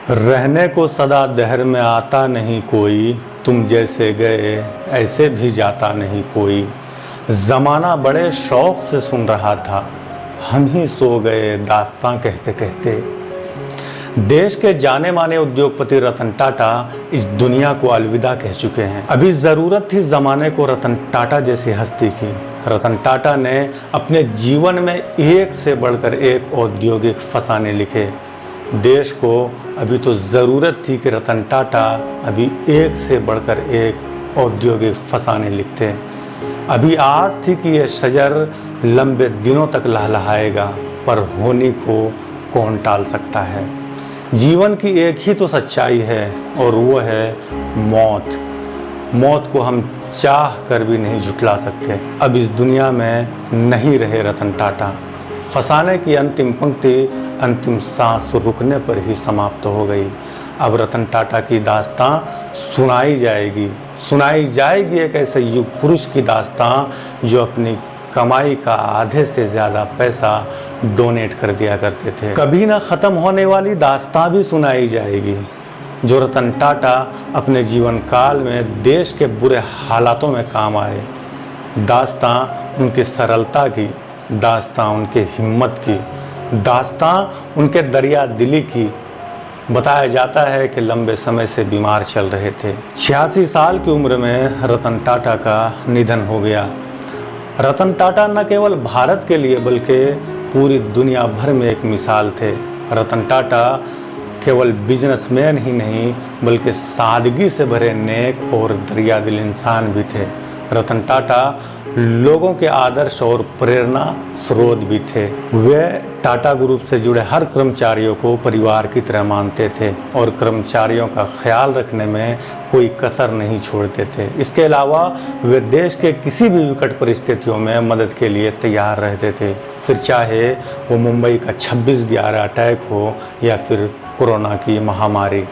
रहने को सदा दहर में आता नहीं कोई, तुम जैसे गए ऐसे भी जाता नहीं कोई। ज़माना बड़े शौक़ से सुन रहा था, हम ही सो गए दास्तां कहते कहते। देश के जाने माने उद्योगपति रतन टाटा इस दुनिया को अलविदा कह चुके हैं। अभी ज़रूरत थी ज़माने को रतन टाटा जैसी हस्ती की। रतन टाटा ने अपने जीवन में एक से बढ़कर एक औद्योगिक फसाने लिखे। देश को अभी तो ज़रूरत थी कि रतन टाटा अभी एक से बढ़कर एक औद्योगिक फसाने लिखते। अभी आस थी कि यह शजर लंबे दिनों तक लहलहाएगा, पर होनी को कौन टाल सकता है। जीवन की एक ही तो सच्चाई है और वो है मौत। मौत को हम चाह कर भी नहीं झुठला सकते। अब इस दुनिया में नहीं रहे रतन टाटा। फसाने की अंतिम पंक्ति अंतिम सांस रुकने पर ही समाप्त हो गई। अब रतन टाटा की दास्तां सुनाई जाएगी एक ऐसे युग पुरुष की दास्तां जो अपनी कमाई का आधे से ज़्यादा पैसा डोनेट कर दिया करते थे। कभी ना ख़त्म होने वाली दास्तां भी सुनाई जाएगी जो रतन टाटा अपने जीवन काल में देश के बुरे हालातों में काम आए। दास्तां उनकी सरलता की, दास्तां उनके हिम्मत की, दास्तां उनके दरिया दिली की। बताया जाता है कि लंबे समय से बीमार चल रहे थे। 86 साल की उम्र में रतन टाटा का निधन हो गया। रतन टाटा न केवल भारत के लिए बल्कि पूरी दुनिया भर में एक मिसाल थे। रतन टाटा केवल बिजनेसमैन ही नहीं बल्कि सादगी से भरे नेक और दरिया दिल इंसान भी थे। रतन टाटा लोगों के आदर्श और प्रेरणा स्रोत भी थे। वे टाटा ग्रुप से जुड़े हर कर्मचारियों को परिवार की तरह मानते थे और कर्मचारियों का ख्याल रखने में कोई कसर नहीं छोड़ते थे। इसके अलावा वे देश के किसी भी विकट परिस्थितियों में मदद के लिए तैयार रहते थे, फिर चाहे वो मुंबई का 26/11 अटैक हो या फिर कोरोना की महामारी।